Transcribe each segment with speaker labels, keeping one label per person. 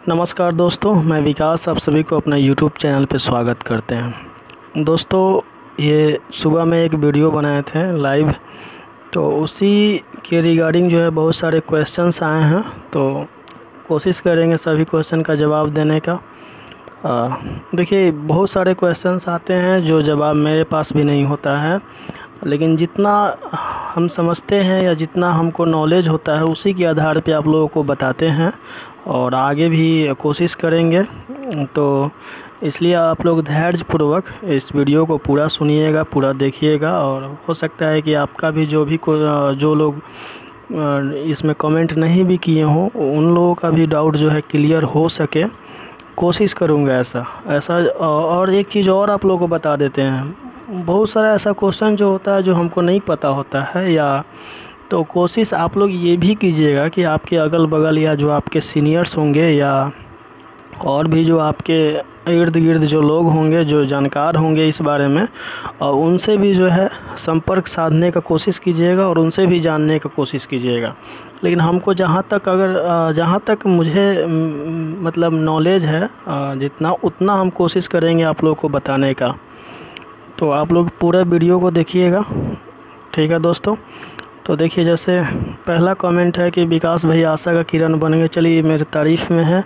Speaker 1: नमस्कार दोस्तों, मैं विकास आप सभी को अपना YouTube चैनल पे स्वागत करते हैं। दोस्तों, ये सुबह में एक वीडियो बनाए थे लाइव, तो उसी के रिगार्डिंग जो है बहुत सारे क्वेश्चंस आए हैं, तो कोशिश करेंगे सभी क्वेश्चन का जवाब देने का। देखिए, बहुत सारे क्वेश्चंस आते हैं जो जवाब मेरे पास भी नहीं होता है, लेकिन जितना हम समझते हैं या जितना हमको नॉलेज होता है उसी के आधार पे आप लोगों को बताते हैं और आगे भी कोशिश करेंगे। तो इसलिए आप लोग धैर्यपूर्वक इस वीडियो को पूरा सुनिएगा, पूरा देखिएगा, और हो सकता है कि आपका भी जो लोग इसमें कमेंट नहीं भी किए हों उन लोगों का भी डाउट जो है क्लियर हो सके। कोशिश करूँगा ऐसा। और एक चीज़ और आप लोगों को बता देते हैं, बहुत सारा ऐसा क्वेश्चन जो होता है जो हमको नहीं पता होता है, या तो कोशिश आप लोग ये भी कीजिएगा कि आपके अगल बगल या जो आपके सीनियर्स होंगे या और भी जो आपके इर्द गिर्द जो लोग होंगे जो जानकार होंगे इस बारे में, और उनसे भी जो है संपर्क साधने का कोशिश कीजिएगा और उनसे भी जानने का कोशिश कीजिएगा। लेकिन हमको जहाँ तक मुझे मतलब नॉलेज है जितना उतना हम कोशिश करेंगे आप लोगों को बताने का। तो आप लोग पूरा वीडियो को देखिएगा, ठीक है दोस्तों। तो देखिए, जैसे पहला कमेंट है कि विकास भाई आशा का किरण बन गए। चलिए, मेरी तारीफ़ में है,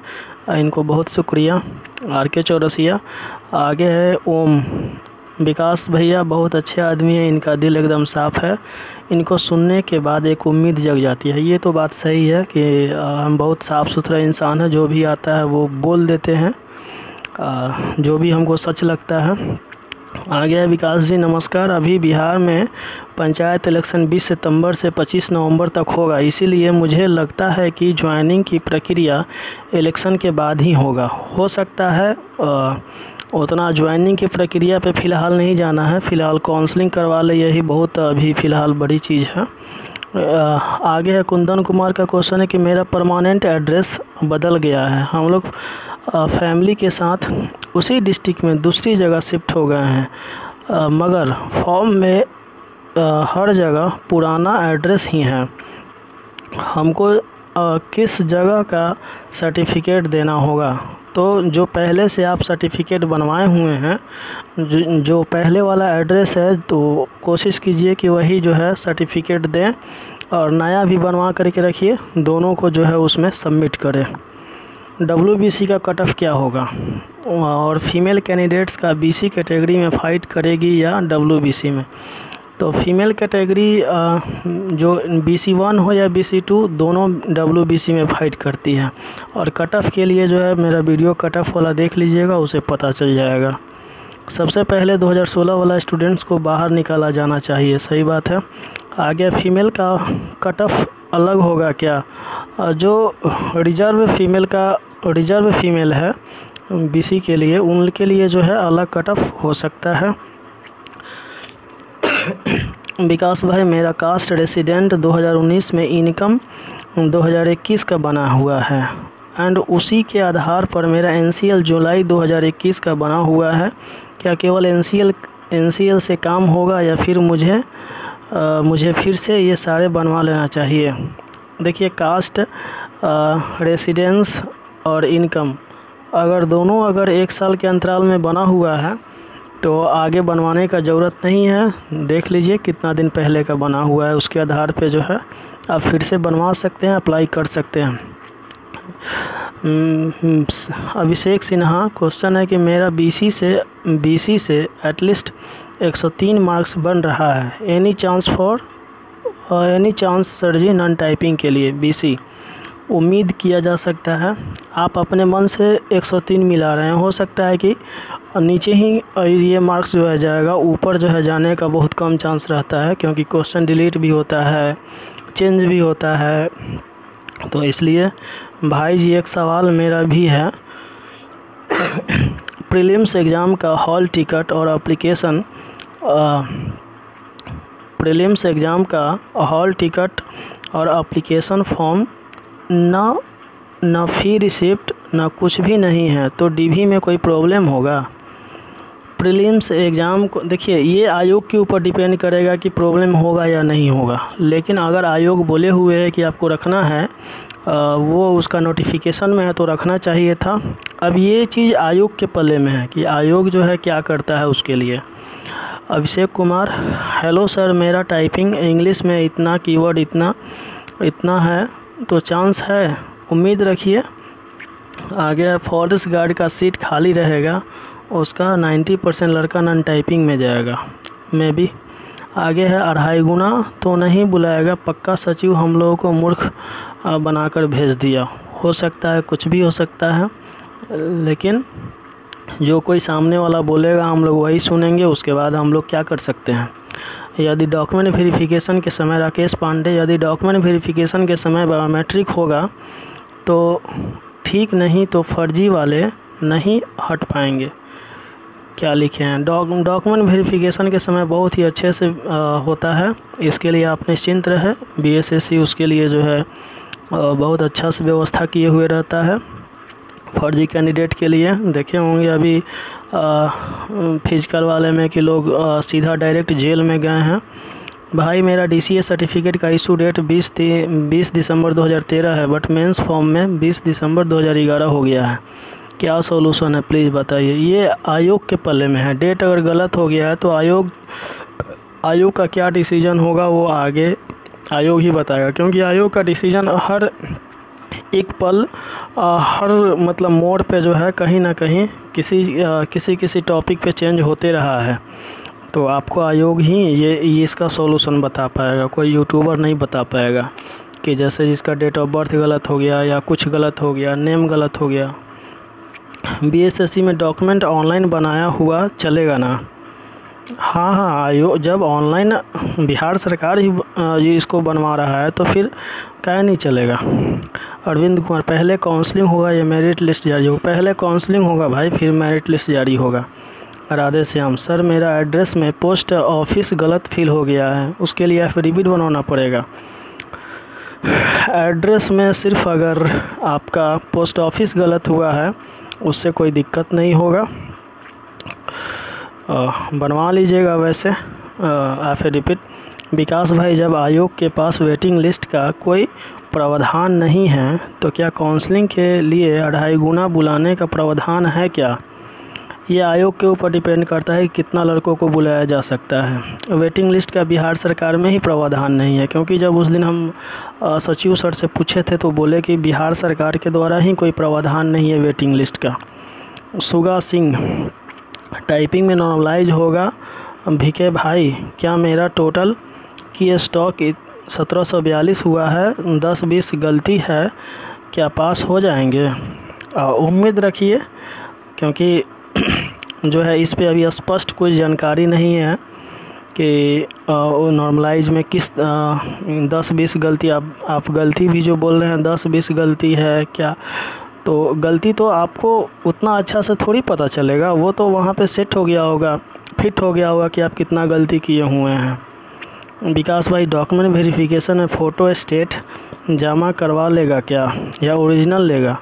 Speaker 1: इनको बहुत शुक्रिया। RK चौरसिया आगे है ओम, विकास भैया बहुत अच्छे आदमी हैं, इनका दिल एकदम साफ़ है, इनको सुनने के बाद एक उम्मीद जग जाती है। ये तो बात सही है कि हम बहुत साफ़ सुथरा इंसान हैं, जो भी आता है वो बोल देते हैं जो भी हमको सच लगता है। आगे है विकास जी नमस्कार। अभी बिहार में पंचायत इलेक्शन 20 सितंबर से 25 नवंबर तक होगा, इसीलिए मुझे लगता है कि ज्वाइनिंग की प्रक्रिया इलेक्शन के बाद ही होगा। हो सकता है उतना ज्वाइनिंग की प्रक्रिया पे फ़िलहाल नहीं जाना है, फ़िलहाल काउंसलिंग करवा ले, यही बहुत अभी फ़िलहाल बड़ी चीज़ है। आगे है कुंदन कुमार का क्वेश्चन है कि मेरा परमानेंट एड्रेस बदल गया है, हम लोग फैमिली के साथ उसी डिस्ट्रिक्ट में दूसरी जगह शिफ्ट हो गए हैं, मगर फॉर्म में हर जगह पुराना एड्रेस ही है। हमको किस जगह का सर्टिफिकेट देना होगा? तो जो पहले से आप सर्टिफिकेट बनवाए हुए हैं, जो पहले वाला एड्रेस है, तो कोशिश कीजिए कि वही जो है सर्टिफिकेट दें, और नया भी बनवा करके रखिए, दोनों को जो है उसमें सबमिट करें। WBC का कट ऑफ क्या होगा, और फीमेल कैंडिडेट्स का BC कैटेगरी में फ़ाइट करेगी या WBC में? तो फीमेल कैटेगरी जो BC1 हो या BC2 दोनों WBC में फ़ाइट करती है। और कट ऑफ के लिए जो है मेरा वीडियो कट ऑफ वाला देख लीजिएगा, उसे पता चल जाएगा। सबसे पहले 2016 वाला स्टूडेंट्स को बाहर निकाला जाना चाहिए, सही बात है। आगे फीमेल का कट ऑफ अलग होगा क्या? जो रिजर्व फीमेल है BC के लिए, उनके लिए जो है अलग कट ऑफ हो सकता है। विकास भाई मेरा कास्ट रेसिडेंट 2019 में इनकम 2021 का बना हुआ है, एंड उसी के आधार पर मेरा NCL जुलाई 2021 का बना हुआ है। क्या केवल NCL से काम होगा या फिर मुझे फिर से ये सारे बनवा लेना चाहिए? देखिए, कास्ट, रेसिडेंस और इनकम अगर 1 साल के अंतराल में बना हुआ है तो आगे बनवाने का ज़रूरत नहीं है। देख लीजिए कितना दिन पहले का बना हुआ है, उसके आधार पे जो है आप फिर से बनवा सकते हैं, अप्लाई कर सकते हैं। अभिषेक सिन्हा क्वेश्चन है कि मेरा BC से एटलीस्ट 103 मार्क्स बन रहा है, एनी चांस सर जी नॉन टाइपिंग के लिए BC उम्मीद किया जा सकता है? आप अपने मन से 103 मिला रहे हैं, हो सकता है कि नीचे ही ये मार्क्स जो है जाएगा, ऊपर जो है जाने का बहुत कम चांस रहता है, क्योंकि क्वेश्चन डिलीट भी होता है, चेंज भी होता है। तो इसलिए भाई जी एक सवाल मेरा भी है, प्रीलिम्स एग्ज़ाम का हॉल टिकट और एप्लीकेशन प्रीलिम्स एग्ज़ाम का हॉल टिकट और एप्लीकेशन फॉर्म ना फी रिसिप्ट ना कुछ भी नहीं है, तो DV में कोई प्रॉब्लम होगा? प्रीलिम्स एग्ज़ाम को देखिए, ये आयोग के ऊपर डिपेंड करेगा कि प्रॉब्लम होगा या नहीं होगा, लेकिन अगर आयोग बोले हुए है कि आपको रखना है वो उसका नोटिफिकेशन में है तो रखना चाहिए था। अब ये चीज़ आयोग के पल्ले में है कि आयोग जो है क्या करता है उसके लिए। अभिषेक कुमार, हेलो सर, मेरा टाइपिंग इंग्लिश में इतना कीवर्ड इतना है तो चांस है, उम्मीद रखिए। आगे फॉरेस्ट गार्ड का सीट खाली रहेगा, उसका 90% लड़का नॉन टाइपिंग में जाएगा मे बी। आगे है 2.5 गुना तो नहीं बुलाएगा, पक्का सचिव हम लोगों को मूर्ख बनाकर भेज दिया। हो सकता है, कुछ भी हो सकता है, लेकिन जो कोई सामने वाला बोलेगा हम लोग वही सुनेंगे, उसके बाद हम लोग क्या कर सकते हैं। यदि डॉक्यूमेंट वेरिफिकेशन के समय, राकेश पांडे, यदि डॉक्यूमेंट वेरिफिकेशन के समय बायोमेट्रिक होगा तो ठीक, नहीं तो फर्जी वाले नहीं हट पाएंगे। क्या लिखे हैं, डॉक्यूमेंट वेरिफिकेशन के समय बहुत ही अच्छे से होता है, इसके लिए आप निश्चिंत रहे। BSSC उसके लिए जो है बहुत अच्छा से व्यवस्था किए हुए रहता है। फर्जी कैंडिडेट के लिए देखे होंगे अभी फिजिकल वाले में कि लोग सीधा डायरेक्ट जेल में गए हैं। भाई मेरा DCA सर्टिफिकेट का इशू डेट 20 दिसंबर 2013 है, बट मेंस फॉर्म में 20 दिसंबर 2011 हो गया है, क्या सॉल्यूशन है प्लीज़ बताइए। ये आयोग के पल्ले में है, डेट अगर गलत हो गया है तो आयोग का क्या डिसीजन होगा वो आगे आयोग ही बताएगा, क्योंकि आयोग का डिसीजन हर एक पल हर मतलब मोड़ पे जो है कहीं ना कहीं किसी टॉपिक पे चेंज होते रहा है। तो आपको आयोग ही ये इसका सॉल्यूशन बता पाएगा, कोई यूट्यूबर नहीं बता पाएगा कि जैसे जिसका डेट ऑफ बर्थ गलत हो गया या कुछ गलत हो गया, नेम गलत हो गया। BSSC में डॉक्यूमेंट ऑनलाइन बनाया हुआ चलेगा ना? हाँ, आयोग जब ऑनलाइन बिहार सरकार ही ये इसको बनवा रहा है तो फिर क्या नहीं चलेगा। अरविंद कुमार, पहले काउंसलिंग होगा या मेरिट लिस्ट जारी होगा? पहले काउंसलिंग होगा भाई, फिर मेरिट लिस्ट जारी होगा। राधे श्याम, सर मेरा एड्रेस में पोस्ट ऑफिस गलत फिल हो गया है, उसके लिए एफिडेविट बनवाना पड़ेगा। एड्रेस में सिर्फ अगर आपका पोस्ट ऑफिस गलत हुआ है उससे कोई दिक्कत नहीं होगा, बनवा लीजिएगा वैसे एफिडेविट। विकास भाई, जब आयोग के पास वेटिंग लिस्ट का कोई प्रावधान नहीं है तो क्या काउंसलिंग के लिए 2.5 गुना बुलाने का प्रावधान है क्या? ये आयोग के ऊपर डिपेंड करता है कितना लड़कों को बुलाया जा सकता है। वेटिंग लिस्ट का बिहार सरकार में ही प्रावधान नहीं है, क्योंकि जब उस दिन हम सचिव सर से पूछे थे तो बोले कि बिहार सरकार के द्वारा ही कोई प्रावधान नहीं है वेटिंग लिस्ट का। सुगा सिंह, टाइपिंग में नॉर्मलाइज होगा। भिके भाई, क्या मेरा टोटल की स्टॉक 1742 हुआ है, 10-20 गलती है, क्या पास हो जाएंगे? उम्मीद रखिए, क्योंकि जो है इस पे अभी स्पष्ट कोई जानकारी नहीं है कि नॉर्मलाइज में किस 10-20 गलती, आप गलती भी जो बोल रहे हैं 10-20 गलती है क्या, तो गलती तो आपको उतना अच्छा से थोड़ी पता चलेगा, वो तो वहाँ पे सेट हो गया होगा, फिट हो गया होगा कि आप कितना गलती किए हुए हैं। विकास भाई, डॉक्यूमेंट वेरिफिकेशन में फ़ोटो स्टेट जमा करवा लेगा क्या या ओरिजिनल लेगा?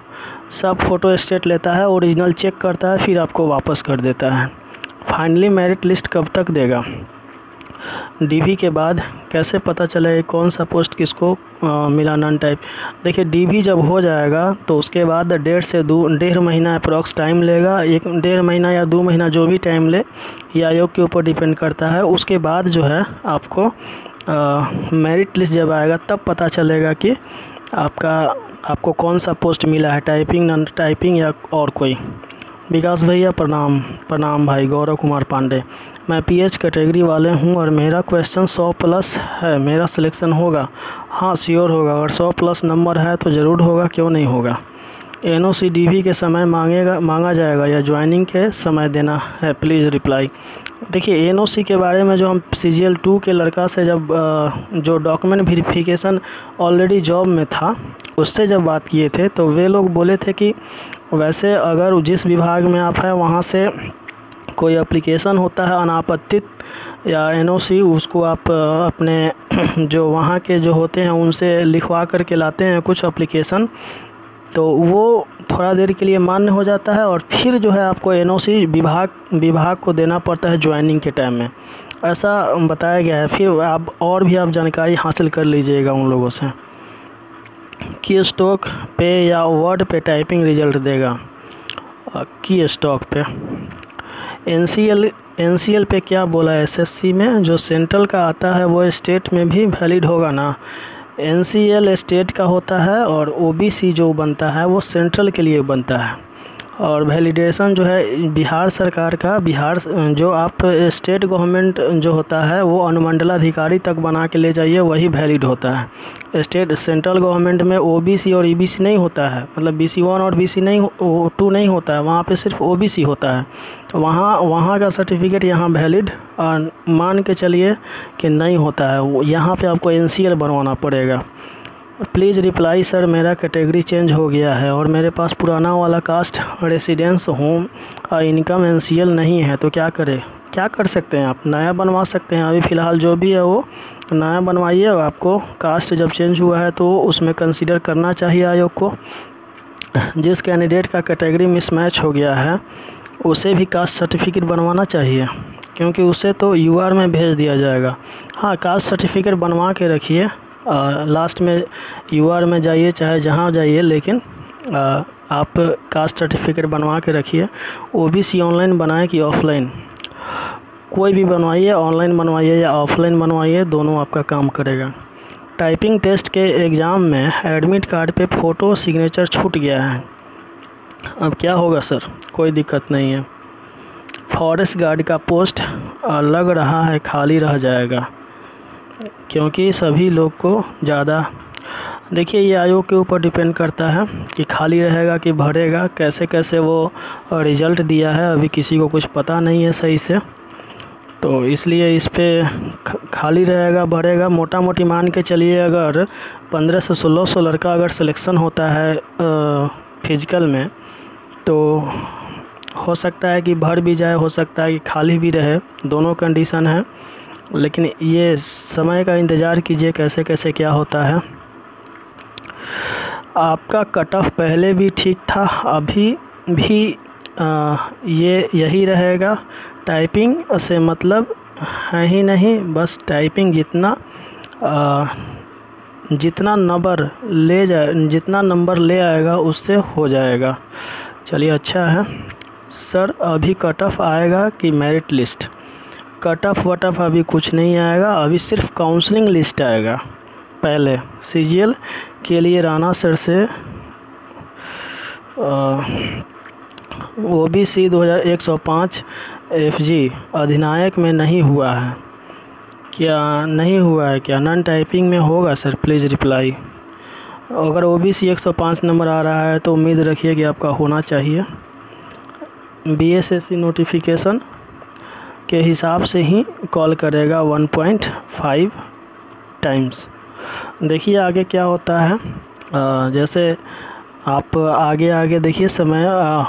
Speaker 1: सब फ़ोटो स्टेट लेता है, ओरिजिनल चेक करता है, फिर आपको वापस कर देता है। फाइनली मेरिट लिस्ट कब तक देगा? DV के बाद कैसे पता चले कौन सा पोस्ट किसको मिला नॉन टाइप? देखिए, DV जब हो जाएगा तो उसके बाद 1.5 से 1.5 महीना अप्रॉक्स टाइम लेगा, 1.5 महीना या 2 महीना जो भी टाइम ले, ये आयोग के ऊपर डिपेंड करता है। उसके बाद जो है आपको मेरिट लिस्ट जब आएगा तब पता चलेगा कि आपको कौन सा पोस्ट मिला है, टाइपिंग, नॉन टाइपिंग या और कोई। विकास भैया प्रणाम भाई। गौरव कुमार पांडे, मैं PH कैटेगरी वाले हूं और मेरा क्वेश्चन 100+ है, मेरा सिलेक्शन होगा? हाँ श्योर होगा, अगर 100+ नंबर है तो ज़रूर होगा, क्यों नहीं होगा। NOC DV के समय मांगा जाएगा या ज्वाइनिंग के समय देना है, प्लीज़ रिप्लाई। देखिए, NOC के बारे में जो हम CGL 2 के लड़का से जब जो डॉक्यूमेंट वेरिफिकेशन ऑलरेडी जॉब में था उससे जब बात किए थे तो वे लोग बोले थे कि वैसे अगर जिस विभाग में आप हैं वहाँ से कोई एप्लीकेशन होता है अनापत्तित या NOC, उसको आप अपने जो वहाँ के जो होते हैं उनसे लिखवा करके लाते हैं कुछ एप्लीकेशन, तो वो थोड़ा देर के लिए मान्य हो जाता है और फिर जो है आपको NOC विभाग को देना पड़ता है ज्वाइनिंग के टाइम में, ऐसा बताया गया है। फिर आप जानकारी हासिल कर लीजिएगा उन लोगों से। की स्टॉक पे या वर्ड पे टाइपिंग रिजल्ट देगा। की स्टॉक पे एनसीएल पे क्या बोला एसएससी में, जो सेंट्रल का आता है वो स्टेट में भी वैलिड होगा ना। एनसीएल स्टेट का होता है और ओबीसी जो बनता है वो सेंट्रल के लिए बनता है। और वैलिडेशन जो है बिहार सरकार का, बिहार जो आप स्टेट गवर्नमेंट जो होता है वो अनुमंडलाधिकारी तक बना के ले जाइए, वही वैलिड होता है। स्टेट सेंट्रल गवर्नमेंट में ओबीसी और ईबीसी नहीं होता है, मतलब BC1 और BC2 नहीं होता है, वहाँ पे सिर्फ ओबीसी होता है। तो वहाँ का सर्टिफिकेट यहाँ वैलिड मान के चलिए कि नहीं होता है, यहाँ पे आपको एनसीएल बनवाना पड़ेगा। प्लीज़ रिप्लाई सर, मेरा कैटेगरी चेंज हो गया है और मेरे पास पुराना वाला caste residence home income NCL नहीं है, तो क्या करें। क्या कर सकते हैं आप, नया बनवा सकते हैं। अभी फ़िलहाल जो भी है वो नया बनवाइए। आपको कास्ट जब चेंज हुआ है तो उसमें कंसीडर करना चाहिए आयोग को। जिस कैंडिडेट का कैटेगरी मिसमैच हो गया है उसे भी कास्ट सर्टिफिकेट बनवाना चाहिए, क्योंकि उसे तो यूआर में भेज दिया जाएगा। हाँ, कास्ट सर्टिफिकेट बनवा के रखिए, लास्ट में यूआर में जाइए चाहे जहाँ जाइए, लेकिन आप कास्ट सर्टिफिकेट बनवा के रखिए। ओबीसी ऑनलाइन बनाए कि ऑफ़लाइन, कोई भी बनवाइए, ऑनलाइन बनवाइए या ऑफ़लाइन बनवाइए, दोनों आपका काम करेगा। टाइपिंग टेस्ट के एग्ज़ाम में एडमिट कार्ड पे फ़ोटो सिग्नेचर छूट गया है, अब क्या होगा सर। कोई दिक्कत नहीं है, फॉरेस्ट गार्ड का पोस्ट लग रहा है खाली रह जाएगा, क्योंकि सभी लोग को ज़्यादा, देखिए ये आयोग के ऊपर डिपेंड करता है कि खाली रहेगा कि भरेगा। कैसे कैसे वो रिज़ल्ट दिया है अभी किसी को कुछ पता नहीं है सही से, तो इसलिए इस पे खाली रहेगा भरेगा। मोटा मोटी मान के चलिए, अगर 1500 से 1600 लड़का अगर सिलेक्शन होता है फिजिकल में, तो हो सकता है कि भर भी जाए, हो सकता है कि खाली भी रहे, दोनों कंडीशन है। लेकिन ये समय का इंतज़ार कीजिए कैसे कैसे क्या होता है। आपका कट ऑफ पहले भी ठीक था, अभी भी यही रहेगा। टाइपिंग से मतलब है ही नहीं, बस टाइपिंग जितना नंबर ले आएगा उससे हो जाएगा। चलिए अच्छा है सर। अभी कट ऑफ आएगा कि merit list? Cut off what of अभी कुछ नहीं आएगा, अभी सिर्फ काउंसलिंग लिस्ट आएगा। पहले सीजीएल के लिए राणा सर से ओबीसी 2105 FG अधिनायक में नहीं हुआ है क्या? नहीं हुआ है क्या? नॉन टाइपिंग में होगा सर, प्लीज़ रिप्लाई। अगर ओबीसी 105 नंबर आ रहा है तो उम्मीद रखिए कि आपका होना चाहिए। बीएसएससी नोटिफिकेशन के हिसाब से ही कॉल करेगा 1.5 टाइम्स। देखिए आगे क्या होता है। जैसे आप आगे देखिए समय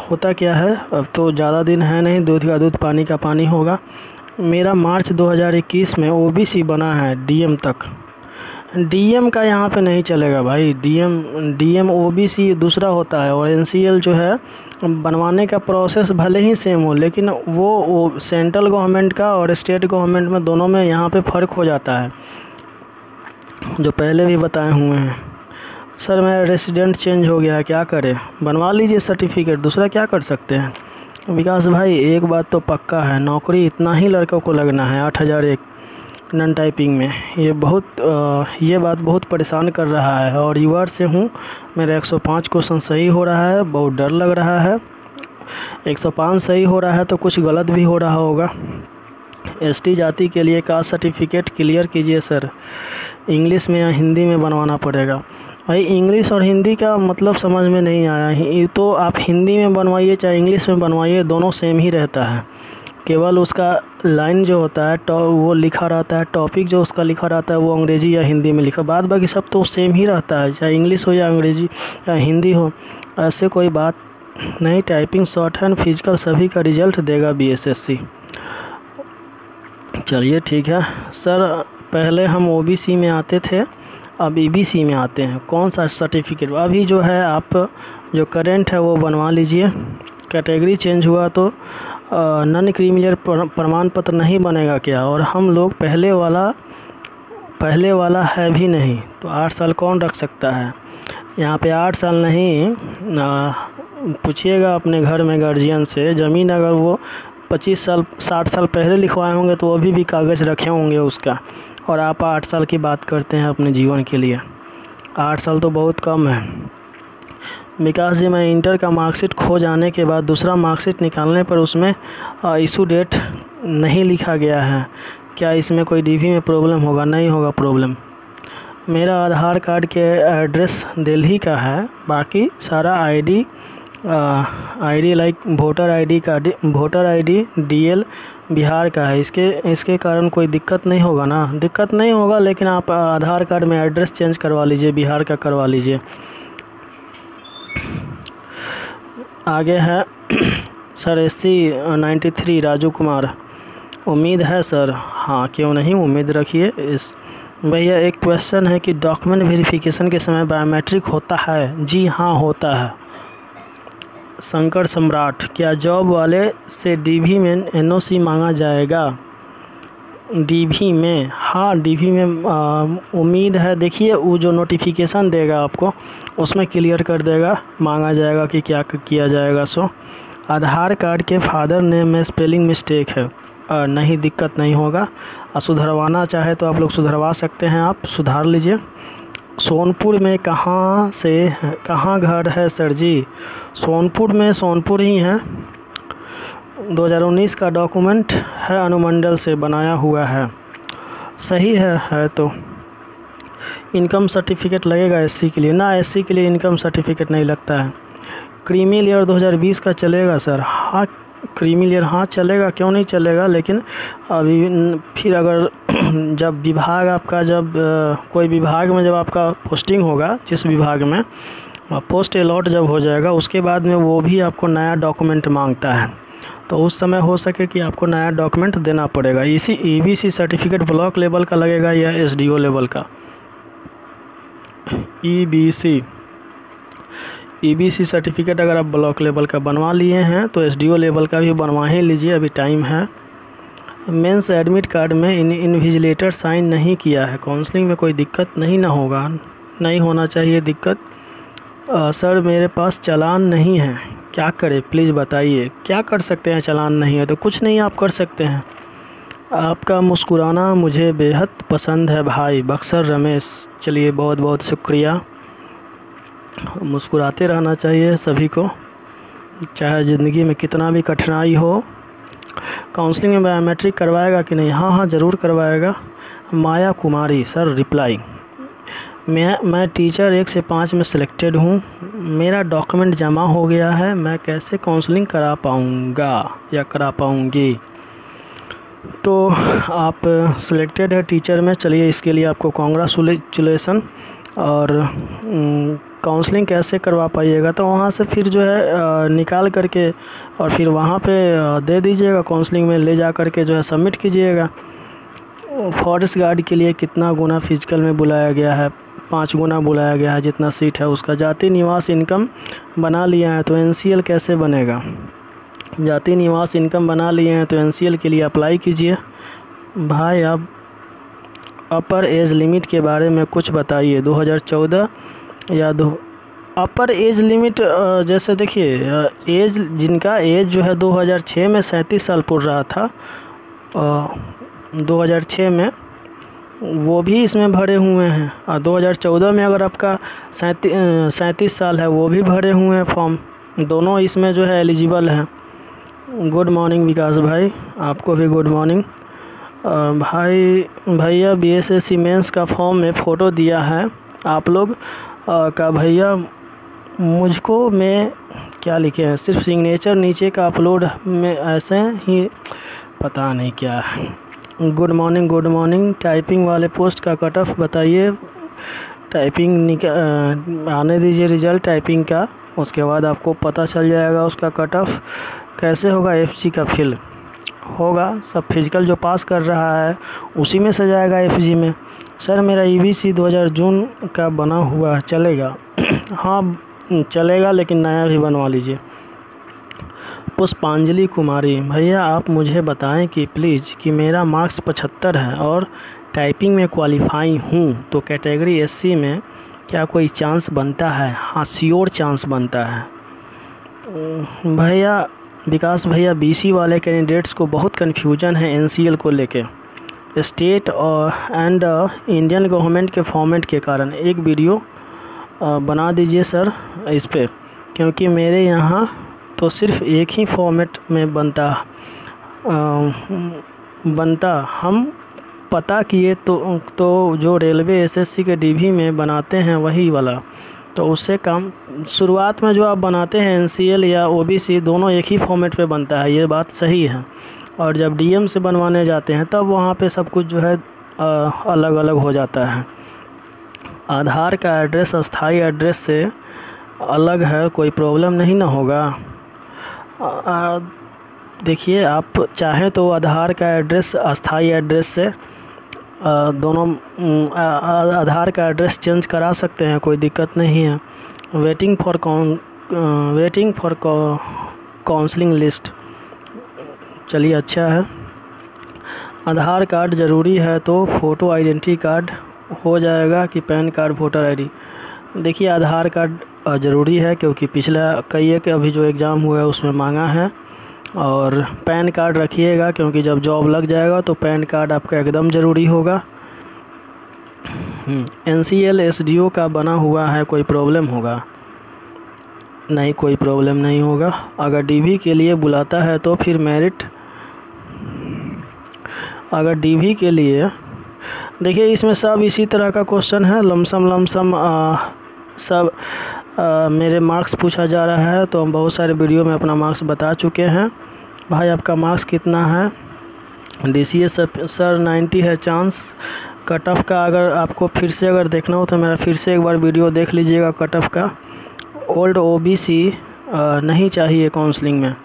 Speaker 1: होता क्या है। अब तो ज़्यादा दिन है नहीं, दूध का दूध पानी का पानी होगा। मेरा मार्च 2021 में ओबीसी बना है डीएम तक। डीएम का यहाँ पे नहीं चलेगा भाई। डीएम ओबीसी दूसरा होता है, और एनसीएल जो है बनवाने का प्रोसेस भले ही सेम हो, लेकिन वो सेंट्रल गवर्नमेंट का और स्टेट गवर्नमेंट में दोनों में यहाँ पे फ़र्क हो जाता है, जो पहले भी बताए हुए हैं। सर मेरा रेसिडेंट चेंज हो गया है, क्या करें? बनवा लीजिए सर्टिफिकेट, दूसरा क्या कर सकते हैं। विकास भाई एक बात तो पक्का है, नौकरी इतना ही लड़कों को लगना है 8001 नॉन टाइपिंग में। ये बात बहुत परेशान कर रहा है, और यूआर से हूँ। मेरा 105 क्वेश्चन सही हो रहा है, बहुत डर लग रहा है। 105 सही हो रहा है तो कुछ गलत भी हो रहा होगा। एसटी जाति के लिए कास्ट सर्टिफिकेट क्लियर कीजिए सर, इंग्लिश में या हिंदी में बनवाना पड़ेगा। भाई इंग्लिश और हिंदी का मतलब समझ में नहीं आया। तो आप हिंदी में बनवाइए चाहे इंग्लिश में बनवाइए, दोनों सेम ही रहता है। केवल उसका लाइन जो होता है वो लिखा रहता है, टॉपिक जो उसका लिखा रहता है वो अंग्रेज़ी या हिंदी में लिखा, बाद बाकी सब तो सेम ही रहता है, चाहे इंग्लिश हो या अंग्रेज़ी या हिंदी हो, ऐसे कोई बात नहीं। टाइपिंग, शॉर्ट हैंड, फिजिकल सभी का रिजल्ट देगा बीएसएससी। चलिए ठीक है सर। पहले हम ओबीसी में आते थे, अब ईबीसी में आते हैं। कौन सा सर्टिफिकेट? अभी जो है आप जो करेंट है वो बनवा लीजिए। कैटेगरी चेंज हुआ तो नॉन क्रीमिलियर प्रमाण पत्र नहीं बनेगा क्या? और हम लोग पहले वाला है भी नहीं, तो 8 साल कौन रख सकता है। यहाँ पे 8 साल नहीं, पूछिएगा अपने घर में गार्जियन से, ज़मीन अगर वो 25 साल 60 साल पहले लिखवाए होंगे तो अभी भी कागज़ रखे होंगे उसका, और आप 8 साल की बात करते हैं अपने जीवन के लिए। 8 साल तो बहुत कम है। विकास जी, मैं इंटर का मार्कशीट खो जाने के बाद दूसरा मार्कशीट निकालने पर उसमें इशू डेट नहीं लिखा गया है, क्या इसमें कोई डीवी में प्रॉब्लम होगा? नहीं होगा प्रॉब्लम। मेरा आधार कार्ड के एड्रेस दिल्ली का है, बाकी सारा ID like voter ID DL Bihar का है। इसके कारण कोई दिक्कत नहीं होगा ना? दिक्कत नहीं होगा, लेकिन आप आधार कार्ड में एड्रेस चेंज करवा लीजिए, बिहार का करवा लीजिए। आगे है सर SC 93 राजू कुमार, उम्मीद है सर? हाँ, क्यों नहीं, उम्मीद रखिए। इस भैया एक क्वेश्चन है कि डॉक्यूमेंट वेरिफिकेशन के समय बायोमेट्रिक होता है? जी हाँ, होता है। शंकर सम्राट, क्या जॉब वाले से डीवी में NOC मांगा जाएगा? डीवी में? हाँ, डीवी में उम्मीद है। देखिए, वो जो नोटिफिकेशन देगा आपको उसमें क्लियर कर देगा, मांगा जाएगा कि क्या किया जाएगा। सो आधार कार्ड के फादर नेम में स्पेलिंग मिस्टेक है, नहीं, दिक्कत नहीं होगा। सुधरवाना चाहे तो आप लोग सुधरवा सकते हैं, आप सुधार लीजिए। सोनपुर में कहाँ घर है सर जी? सोनपुर में, सोनपुर ही है। 2019 का डॉक्यूमेंट है, अनुमंडल से बनाया हुआ है। सही है तो इनकम सर्टिफिकेट लगेगा SC के लिए ना? SC के लिए इनकम सर्टिफिकेट नहीं लगता है। क्रीमी लेयर 2020 का चलेगा सर? हाँ, क्रीमी लेयर हाँ चलेगा, क्यों नहीं चलेगा। लेकिन अभी फिर अगर जब विभाग आपका, जब कोई विभाग में जब आपका पोस्टिंग होगा, जिस विभाग में पोस्ट अलॉट जब हो जाएगा, उसके बाद में वो भी आपको नया डॉक्यूमेंट मांगता है, तो उस समय हो सके कि आपको नया डॉक्यूमेंट देना पड़ेगा। इसी EBC सर्टिफिकेट ब्लॉक लेवल का लगेगा या SDO लेवल का? EBC सर्टिफिकेट अगर आप ब्लॉक लेवल का बनवा लिए हैं तो SDO लेवल का भी बनवा ही लीजिए, अभी टाइम है। मेंस एडमिट कार्ड में इन्विजिलेटर साइन नहीं किया है, काउंसलिंग में कोई दिक्कत नहीं ना होगा? नहीं होना चाहिए दिक्कत। सर मेरे पास चालान नहीं है, क्या करें प्लीज़ बताइए? क्या कर सकते हैं, चालान नहीं है तो कुछ नहीं आप कर सकते हैं। आपका मुस्कुराना मुझे बेहद पसंद है भाई, बक्सर रमेश। चलिए, बहुत बहुत शुक्रिया। मुस्कुराते रहना चाहिए सभी को, चाहे ज़िंदगी में कितना भी कठिनाई हो। काउंसलिंग में बायोमेट्रिक करवाएगा कि नहीं? हाँ, ज़रूर करवाएगा। माया कुमारी, सर रिप्लाई, मैं टीचर 1 से 5 में सिलेक्टेड हूँ, मेरा डॉक्यूमेंट जमा हो गया है, मैं कैसे काउंसलिंग करा पाऊँगा या करा पाऊँगी? तो आप सिलेक्टेड है टीचर में, चलिए इसके लिए आपको कांग्रेचुलेसन। और काउंसलिंग कैसे करवा पाइएगा? तो वहाँ से फिर जो है निकाल करके और फिर वहाँ पे दे दीजिएगा, काउंसलिंग में ले जा करके जो है सबमिट कीजिएगा। फॉरेस्ट गार्ड के लिए कितना गुना फिजिकल में बुलाया गया है? 5 गुना बुलाया गया है, जितना सीट है उसका। जाति निवास इनकम बना लिया है तो NCL कैसे बनेगा? जाति निवास इनकम बना लिए हैं तो NCL के लिए अप्लाई कीजिए। भाई आप अपर एज लिमिट के बारे में कुछ बताइए। 2014 या अपर एज लिमिट, जैसे देखिए एज, जिनका एज जो है 2006 में 37 साल पूरा रहा था, 2006 में वो भी इसमें भरे हुए हैं। और 2014 में अगर आपका 37 साल है वो भी भरे हुए हैं फॉर्म, दोनों इसमें जो है एलिजिबल हैं। गुड मॉर्निंग विकास भाई, आपको भी गुड मॉर्निंग। भैया BSSC मेंस का फॉर्म में फ़ोटो दिया है आप लोग का भैया, मुझको में क्या लिखे हैं, सिर्फ सिग्नेचर नीचे का अपलोड में ऐसे ही, पता नहीं क्या है। Good morning. टाइपिंग वाले पोस्ट का कट ऑफ बताइए। टाइपिंग आने दीजिए रिज़ल्ट टाइपिंग का, उसके बाद आपको पता चल जाएगा उसका कट ऑफ कैसे होगा। FG का फिल होगा, सब फिजिकल जो पास कर रहा है उसी में से जाएगा FG में। सर मेरा EBC 2000 जून का बना हुआ चलेगा? हाँ चलेगा, लेकिन नया भी बनवा लीजिए। पुष्पांजलि कुमारी, भैया आप मुझे बताएं कि प्लीज़ कि मेरा मार्क्स 75 है और टाइपिंग में क्वालिफाई हूँ, तो कैटेगरी SC में क्या कोई चांस बनता है? हाँ, श्योर चांस बनता है भैया। विकास भैया, बीसी वाले कैंडिडेट्स को बहुत कन्फ्यूजन है एनसीएल को लेके, स्टेट और एंड इंडियन गवर्नमेंट के फॉर्मेट के कारण। एक वीडियो बना दीजिए सर इस पे, क्योंकि मेरे यहाँ तो सिर्फ एक ही फॉर्मेट में बनता हम पता किए तो जो रेलवे एसएससी के डीवी में बनाते हैं वही वाला, तो उससे काम शुरुआत में जो आप बनाते हैं एनसीएल या ओबीसी दोनों एक ही फॉर्मेट पे बनता है, ये बात सही है। और जब डीएम से बनवाने जाते हैं तब वहाँ पे सब कुछ जो है अलग अलग हो जाता है। आधार का एड्रेस अस्थाई एड्रेस से अलग है, कोई प्रॉब्लम नहीं ना होगा। देखिए, आप चाहें तो आधार का एड्रेस अस्थाई एड्रेस से दोनों आधार का एड्रेस चेंज करा सकते हैं, कोई दिक्कत नहीं है। वेटिंग फॉर काउंसलिंग लिस्ट, चलिए अच्छा है। आधार कार्ड ज़रूरी है तो फ़ोटो आइडेंटिटी कार्ड हो जाएगा कि पैन कार्ड वोटर आईडी? देखिए, आधार कार्ड ज़रूरी है क्योंकि पिछला कई के अभी जो एग्ज़ाम हुआ है उसमें मांगा है। और पैन कार्ड रखिएगा क्योंकि जब जॉब लग जाएगा तो पैन कार्ड आपका एकदम ज़रूरी होगा। एनसीएल एसडीओ का बना हुआ है, कोई प्रॉब्लम होगा? नहीं, कोई प्रॉब्लम नहीं होगा। अगर डीवी के लिए बुलाता है तो फिर मेरिट, अगर डीवी के लिए, देखिए इसमें सब इसी तरह का क्वेश्चन है, लमसम सब मेरे मार्क्स पूछा जा रहा है। तो हम बहुत सारे वीडियो में अपना मार्क्स बता चुके हैं। भाई आपका मार्क्स कितना है? डीसीएस सर 90 है चांस। कट ऑफ का अगर आपको फिर से अगर देखना हो तो मेरा फिर से एक बार वीडियो देख लीजिएगा कट ऑफ का। ओल्ड ओबीसी नहीं चाहिए काउंसलिंग में,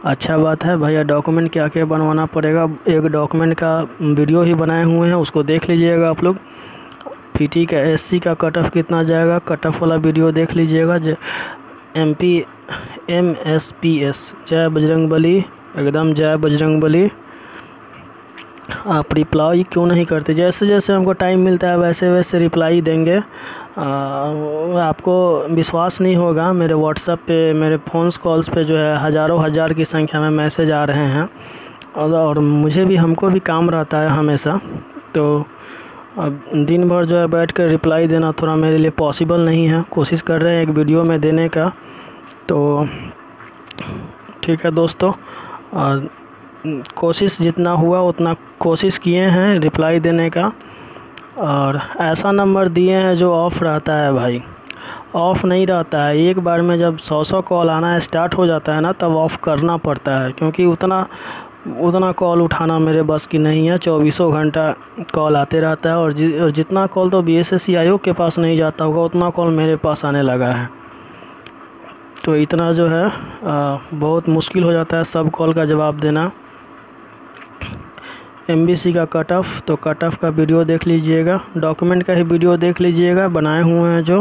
Speaker 1: अच्छा बात है भैया। डॉक्यूमेंट क्या क्या बनवाना पड़ेगा, एक डॉक्यूमेंट का वीडियो ही बनाए हुए हैं, उसको देख लीजिएगा आप लोग। पीटी का एससी का कट ऑफ कितना जाएगा, कट ऑफ वाला वीडियो देख लीजिएगा। एमपी MSPS, जय बजरंगबली, एकदम जय बजरंगबली। आप रिप्लाई क्यों नहीं करते? जैसे जैसे हमको टाइम मिलता है वैसे वैसे रिप्लाई देंगे। आपको विश्वास नहीं होगा, मेरे व्हाट्सएप पे, मेरे फ़ोन्स कॉल्स पे जो है हज़ारों हज़ार की संख्या में मैसेज आ रहे हैं। और मुझे भी, हमको भी काम रहता है हमेशा, तो अब दिन भर जो है बैठ कर रिप्लाई देना थोड़ा मेरे लिए पॉसिबल नहीं है। कोशिश कर रहे हैं एक वीडियो में देने का, तो ठीक है दोस्तों, कोशिश जितना हुआ उतना कोशिश किए हैं रिप्लाई देने का। और ऐसा नंबर दिए हैं जो ऑफ़ रहता है भाई, ऑफ़ नहीं रहता है। एक बार में जब 100 कॉल आना स्टार्ट हो जाता है ना, तब ऑफ़ करना पड़ता है, क्योंकि उतना कॉल उठाना मेरे बस की नहीं है। 24 घंटा कॉल आते रहता है। और जितना कॉल तो बीएसएससी आयोग के पास नहीं जाता होगा उतना कॉल मेरे पास आने लगा है। तो इतना जो है बहुत मुश्किल हो जाता है सब कॉल का जवाब देना। एमबीसी का कट ऑफ, तो कट ऑफ का वीडियो देख लीजिएगा, डॉक्यूमेंट का ही वीडियो देख लीजिएगा, बनाए हुए हैं जो।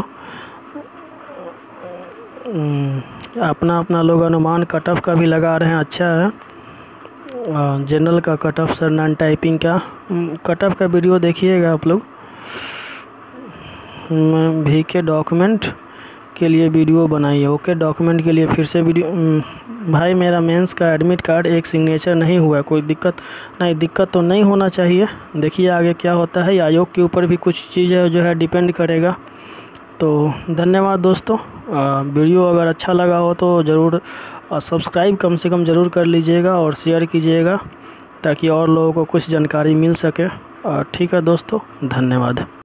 Speaker 1: अपना अपना लोग अनुमान कट ऑफ का भी लगा रहे हैं, अच्छा है। जनरल का cut off sir, non typing का कट ऑफ का वीडियो देखिएगा आप लोग। भी के डॉक्यूमेंट के लिए वीडियो बनाइए, ओके। डॉक्यूमेंट के लिए फिर से वीडियो। भाई मेरा मेंस का एडमिट कार्ड एक सिग्नेचर नहीं हुआ, कोई दिक्कत नहीं? दिक्कत तो नहीं होना चाहिए। देखिए आगे क्या होता है, आयोग के ऊपर भी कुछ चीज़ें जो है डिपेंड करेगा। तो धन्यवाद दोस्तों। वीडियो अगर अच्छा लगा हो तो ज़रूर सब्सक्राइब कम से कम ज़रूर कर लीजिएगा और शेयर कीजिएगा, ताकि और लोगों को कुछ जानकारी मिल सके। ठीक है दोस्तों, धन्यवाद।